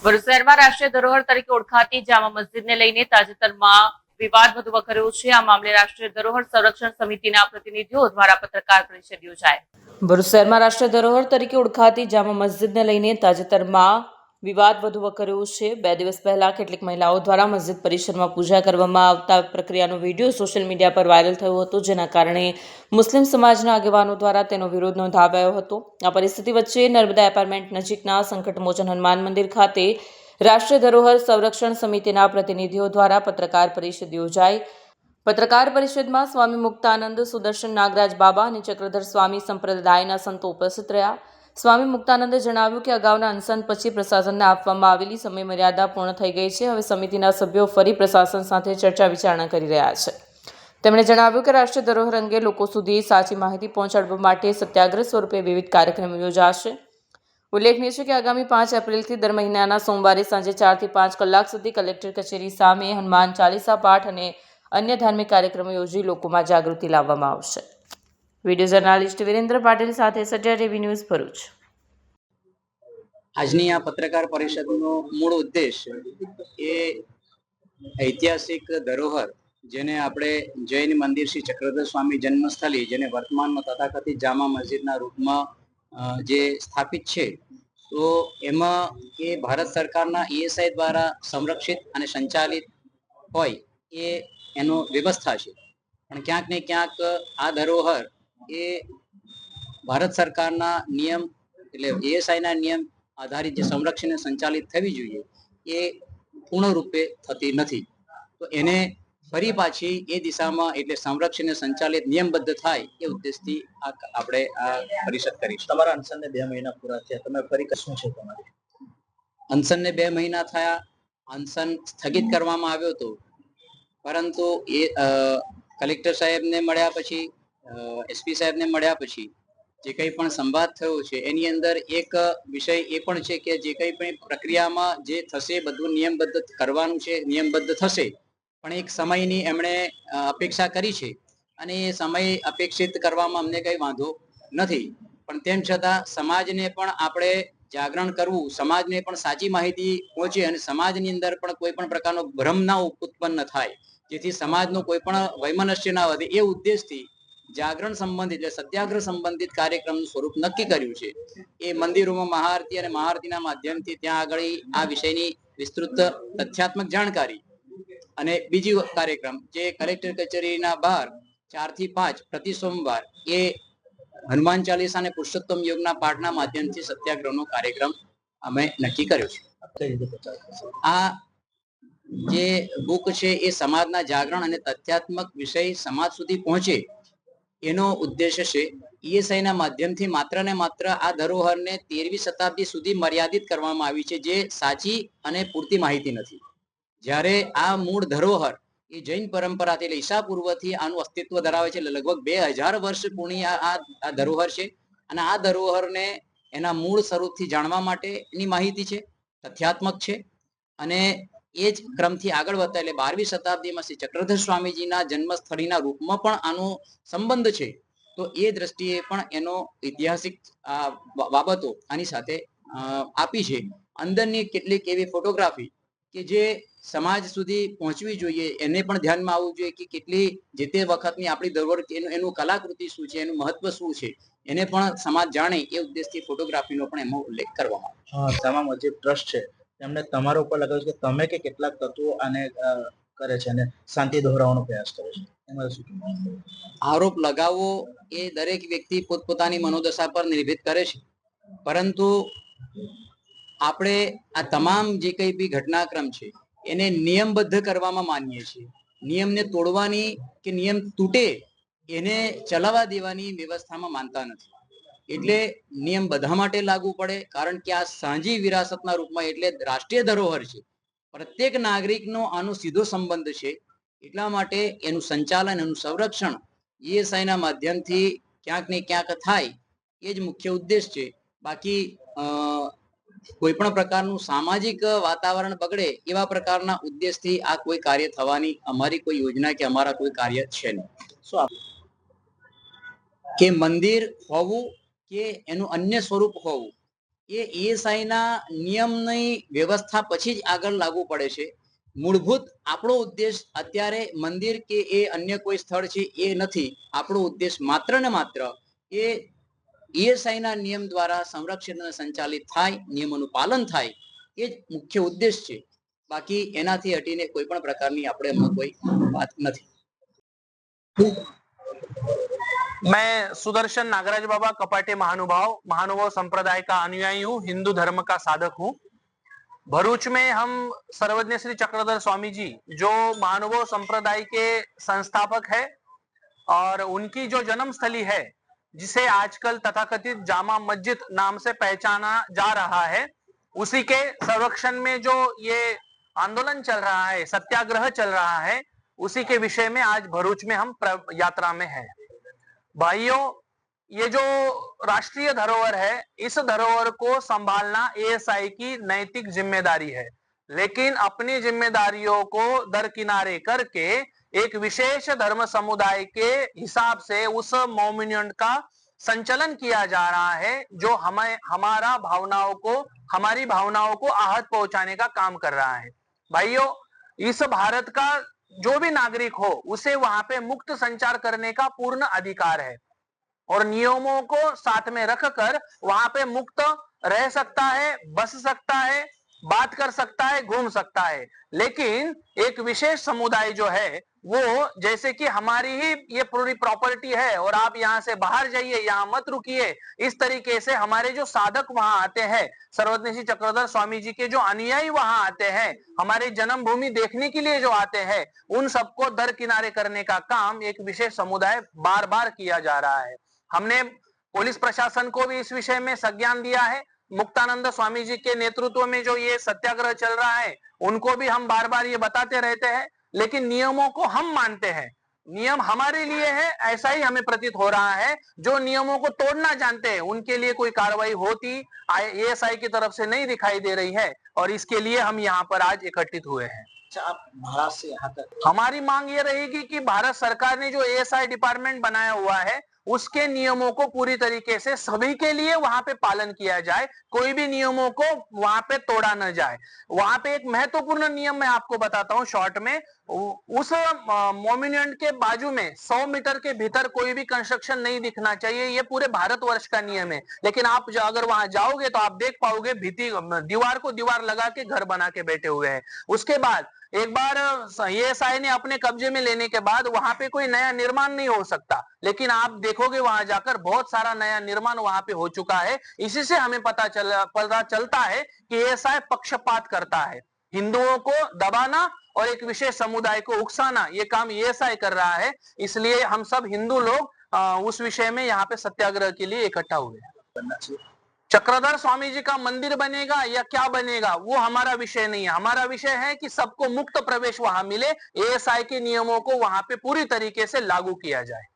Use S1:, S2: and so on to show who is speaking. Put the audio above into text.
S1: ભરૂચ શહેરમાં રાષ્ટ્રીય ધરોહર તરીકે ઓળખાતી જામા મસ્જિદને લઈને તાજેતરમાં વિવાદ વધુ વકર્યો છે. આ મામલે રાષ્ટ્રીય ધરોહર સંરક્ષણ સમિતિના પ્રતિનિધિઓ દ્વારા પત્રકાર પરિષદ યોજાઈ. ભરૂચ શહેરમાં રાષ્ટ્રીય ધરોહર તરીકે ઓળખાતી જામા મસ્જિદને લઈને તાજેતરમાં વિવાદ વધુ વકર્યો છે. 2 દિવસ પહેલા કેટલીક મહિલાઓ દ્વારા મસ્જિદ પરિસરમાં પૂજા કરવામાં આવતા પ્રક્રિયાનો વિડીયો સોશિયલ મીડિયા પર વાયરલ થયો હતો, જેના કારણે મુસ્લિમ સમાજના આગેવાનો દ્વારા તેનો વિરોધ નોંધાવાયો હતો. આ પરિસ્થિતિ વચ્ચે નર્મદા એપાર્ટમેન્ટ નજીકના સંકટમોચન હનુમાન મંદિર ખાતે રાષ્ટ્રીય ધરોહર સંરક્ષણ સમિતિના પ્રતિનિધિઓ દ્વારા પત્રકાર પરિષદ યોજાઈ. પત્રકાર પરિષદમાં સ્વામી મુક્તાનંદ, સુદર્શન નાગરાજ બાબા અને ચક્રધર સ્વામી સંપ્રદાયના સંતો ઉપસ્થિત રહ્યા. સ્વામી મુક્તાનંદે જણાવ્યું કે અગાઉના અનશન પછી પ્રશાસનને આપવામાં આવેલી સમય મર્યાદા પૂર્ણ થઈ ગઈ છે. હવે સમિતિના સભ્યો ફરી પ્રશાસન સાથે ચર્ચા વિચારણા કરી રહ્યા છે. તેમણે જણાવ્યું કે રાષ્ટ્રીય ધરોહર અંગે લોકો સુધી સાચી માહિતી પહોંચાડવા માટે સત્યાગ્રહ સ્વરૂપે વિવિધ કાર્યક્રમો યોજાશે. ઉલ્લેખનીય છે કે આગામી 5 એપ્રિલથી દર મહિનાના સોમવારે સાંજે 4 થી 5 કલાક સુધી કલેક્ટર કચેરી સામે હનુમાન ચાલીસા પાઠ અને અન્ય ધાર્મિક કાર્યક્રમો યોજી લોકોમાં જાગૃતિ લાવવામાં આવશે. વિડીયો જર્નાલિસ્ટ વિરેન્દ્ર પાટીલ સાથે સત્યા ટીવી ન્યૂઝ ભરૂચ.
S2: આજની આ પત્રકાર પરિષદનો મૂળ ઉદ્દેશ એ ઐતિહાસિક ધરોહર જેને આપણે જૈન મંદિર શ્રી ચક્રધર સ્વામી જન્મસ્થળી, જેને વર્તમાનમાં તથાકથિત જામા મસ્જિદના રૂપમાં જે સ્થાપિત છે, તો એમાં એ ભારત સરકારના ઈએસઆઈ દ્વારા સંરક્ષિત અને સંચાલિત હોય એ એનો વ્યવસ્થા છે. પણ ક્યાંક ને ક્યાંક આ ધરોહર એ ભારત સરકારના નિયમ એટલે ઈએસઆઈના નિયમ આધારિત જે સંરક્ષણ સંચાલિત થવી જોઈએ એ પૂર્ણ રૂપે થતી નથી. તો એને ફરી પાછી એ દિશામાં એટલે સંરક્ષણ સંચાલિત નિયમબદ્ધ થાય એ ઉદ્દેશથી આપણે આ પરિષદ કરીશું.
S3: તમારા અનશનને 2 મહિના પૂરા થયા, તમે ફરી કશું છે તમારે?
S2: અનશનને 2 મહિના થયા. અનશન સ્થગિત કરવામાં આવ્યો હતો, પરંતુ એ કલેક્ટર સાહેબને મળ્યા પછી, એસપી સાહેબને મળ્યા પછી જે કંઈ પણ સંવાદ થયો છે એની અંદર એક વિષય એ પણ છે કે જે કંઈ પણ પ્રક્રિયામાં જે થશે બધું નિયમબદ્ધ કરવાનું છે, નિયમબદ્ધ થશે, પણ એક સમયની એમણે અપેક્ષા કરી છે અને એ સમય અપેક્ષિત કરવામાં અમને કંઈ વાંધો નથી. પણ તેમ છતાં સમાજને પણ આપણે જાગરણ કરવું, સમાજને પણ સાચી માહિતી પહોંચે અને સમાજની અંદર પણ કોઈ પણ પ્રકારનો ભ્રમ ના ઉત્પન્ન થાય, જેથી સમાજનો કોઈ પણ વૈમનસ્ય ના વધે, એ ઉદ્દેશથી જાગરણ સંબંધિત એટલે સત્યાગ્રહ સંબંધિત કાર્યક્રમનું સ્વરૂપ નક્કી કર્યું છે. એ મંદિરોમાં મહાઆરતી અને મહાઆરતીના માધ્યમથી ત્યાં આગળ આ વિષયની વિસ્તૃત તથ્યાત્મક જાણકારી અને બીજી કાર્યક્રમ જે કલેક્ટર કચેરીના બહાર 4 થી 5 પ્રતિ સોમવાર એ હનુમાન ચાલીસા અને પુરુષોત્તમ યોગના પાઠના માધ્યમથી સત્યાગ્રહનો કાર્યક્રમ અમે નક્કી કર્યો છે. આ જે બુક છે એ સમાજના જાગરણ અને તથ્યાત્મક વિષય સમાજ સુધી પહોંચે એનો ઉદ્દેશ્ય છે. ઈએસઆઈના માધ્યમથી માત્ર ને માત્ર આ ધરોહરને 13મી શતાબ્દી સુધી મર્યાદિત કરવામાં આવી છે, જે સાચી અને પૂરતી માહિતી નથી. જ્યારે આ મૂળ ધરોહર એ જૈન પરંપરાથી એટલે ઈસા પૂર્વથી આનું અસ્તિત્વ ધરાવે છે. લગભગ 2000 વર્ષ પૂર્ણી આ ધરોહર છે અને આ ધરોહરને એના મૂળ સ્વરૂપથી જાણવા માટેની માહિતી છે, તથ્યાત્મક છે. અને એ જ ક્રમથી આગળ વધતા એટલે 12મી શતાબ્દીમાં શ્રી ચક્રધર સ્વામીજીના જન્મસ્થળીના રૂપમાં પણ આનો સંબંધ છે. તો એ દ્રષ્ટિએ પણ એનો ઐતિહાસિક બાબતો આની સાથે આપી છે. અંદરની કેટલીક એવી ફોટોગ્રાફી કે જે સમાજ સુધી પહોંચવી જોઈએ, એને પણ ધ્યાનમાં આવવું જોઈએ કે કેટલી જે તે વખતની આપણી ધરોહર એનું કલાકૃતિ શું છે, એનું મહત્વ શું છે, એને પણ સમાજ જાણે એ ઉદ્દેશથી ફોટોગ્રાફીનો પણ એમાં ઉલ્લેખ કરવામાં આવ્યો.
S3: જામા મસ્જિદ ટ્રસ્ટ છે તેમણે તમારા ઉપર લગાવ્યું કે તમે કે કેટલાક તત્વો આને કરે છે અને શાંતિ દોહરાવવાનો પ્રયાસ કરે છે, એમાં શું
S2: આરોપ લગાવવો એ દરેક વ્યક્તિ પોતપોતાની મનોદશા પર નિર્ભર કરે છે, પરંતુ આપણે આ તમામ જે કંઈ બી ઘટનાક્રમ છે એને નિયમબદ્ધ કરવામાં માનીએ છીએ. નિયમને તોડવાની કે નિયમ તૂટે એને ચલાવવા દેવાની વ્યવસ્થામાં માનતા નથી. એટલે નિયમ બધા માટે લાગુ પડે, કારણ કે આ સાંજી વિરાસતના રૂપમાં એટલે રાષ્ટ્રીય ધરોહર છે, પ્રત્યેક નાગરિકનો આનો સીધો સંબંધ છે. એટલા માટે એનું સંચાલન, એનું સંરક્ષણ ઈએસઆઈના માધ્યમથી ક્યાંક ને ક્યાંક થાય એ જ મુખ્ય ઉદ્દેશ છે. બાકી કોઈ પણ પ્રકારનું સામાજિક વાતાવરણ બગડે એવા પ્રકારના ઉદ્દેશથી આ કોઈ કાર્ય થવાની અમારી કોઈ યોજના કે અમારા કોઈ કાર્ય છે નહીં. શું કે મંદિર હોવું કે એનું અન્ય સ્વરૂપ હોવું એ ESI ના નિયમની વ્યવસ્થા પછી જ આગળ લાગુ પડે છે. મૂળભૂત આપણો ઉદ્દેશ અત્યારે મંદિર કે એ અન્ય કોઈ સ્થળ છે એ નથી. આપણો ઉદ્દેશ માત્ર ને માત્ર એ ESI ના નિયમ દ્વારા સંરક્ષણ અને સંચાલિત થાય, નિયમોનું પાલન થાય, એ જ મુખ્ય ઉદ્દેશ છે. બાકી એનાથી હટીને કોઈ પણ પ્રકારની આપણે એમાં કોઈ વાત નથી.
S4: मैं सुदर्शन नागराज बाबा कपाटे महानुभाव संप्रदाय का अनुयायी हूँ, हिंदू धर्म का साधक हूँ। भरूच में हम सर्वज्ञ श्री चक्रधर स्वामी जी जो महानुभाव संप्रदाय के संस्थापक है और उनकी जो जन्म स्थली है जिसे आजकल तथाकथित जामा मस्जिद नाम से पहचाना जा रहा है, उसी के संरक्षण में जो ये आंदोलन चल रहा है, सत्याग्रह चल रहा है, उसी के विषय में आज भरूच में हम यात्रा में हैं। भाइयों, ये जो राष्ट्रीय धरोहर है, इस धरोहर को संभालना एएसआई की नैतिक जिम्मेदारी है, लेकिन अपनी जिम्मेदारियों को दरकिनारे करके एक विशेष धर्म समुदाय के हिसाब से उस मॉन्यूमेंट का संचालन किया जा रहा है जो हमारी भावनाओं को आहत पहुंचाने का काम कर रहा है। भाइयों, इस भारत का जो भी नागरिक हो उसे वहां पे मुक्त संचार करने का पूर्ण अधिकार है और नियमों को साथ में रखकर वहां पे मुक्त रह सकता है, बस सकता है, बात कर सकता है, घूम सकता है। लेकिन एक विशेष समुदाय जो है वो जैसे कि हमारी ही ये पूरी प्रॉपर्टी है और आप यहाँ से बाहर जाइए, यहाँ मत रुकिए, इस तरीके से हमारे जो साधक वहां आते हैं, सर्वज्ञ श्री चक्रधर स्वामी जी के जो अनुयायी वहां आते हैं, हमारी जन्मभूमि देखने के लिए जो आते हैं, उन सबको दरकिनारे करने का काम एक विशेष समुदाय बार बार किया जा रहा है। हमने पुलिस प्रशासन को भी इस विषय में संज्ञान दिया है। मुक्तानंद स्वामी जी के नेतृत्व में जो ये सत्याग्रह चल रहा है उनको भी हम बार बार ये बताते रहते हैं, लेकिन नियमों को हम मानते हैं, नियम हमारे लिए है, ऐसा ही हमें प्रतीत हो रहा है। जो नियमों को तोड़ना जानते हैं उनके लिए कोई कार्रवाई होती एएसआई की तरफ से नहीं दिखाई दे रही है और इसके लिए हम यहाँ पर आज एकत्रित हुए हैं।
S3: अच्छा, आप महाराष्ट्र से यहाँ तक,
S4: हमारी मांग ये रहेगी कि भारत सरकार ने जो एएसआई डिपार्टमेंट बनाया हुआ है उसके नियमों को पूरी तरीके से सभी के लिए वहां पे पालन किया जाए, कोई भी नियमों को वहां पे तोड़ा न जाए। वहां पे एक महत्वपूर्ण नियम मैं आपको बताता हूं शॉर्ट में, उस मॉन्यूमेंट के बाजू में 100 मीटर के भीतर कोई भी कंस्ट्रक्शन नहीं दिखना चाहिए, ये पूरे भारतवर्ष का नियम है। लेकिन आप अगर वहां जाओगे तो आप देख पाओगे दीवार को दीवार लगा के घर बना के बैठे हुए हैं। उसके बाद एक बार एएसआई ने अपने कब्जे में लेने के बाद वहां पे कोई नया निर्माण नहीं हो सकता, लेकिन आप देखोगे वहां जाकर बहुत सारा नया निर्माण वहां पे हो चुका है। इसी से हमें पता चलता है कि एएसआई पक्षपात करता है, हिंदुओं को दबाना और एक विशेष समुदाय को उकसाना, ये काम एएसआई कर रहा है। इसलिए हम सब हिंदू लोग उस विषय में यहाँ पे सत्याग्रह के लिए इकट्ठा हुए हैं। चक्रधर स्वामी जी का मंदिर बनेगा या क्या बनेगा वो हमारा विषय नहीं है। हमारा विषय है कि सबको मुक्त प्रवेश वहां मिले, एएसआई के नियमों को वहां पे पूरी तरीके से लागू किया जाए।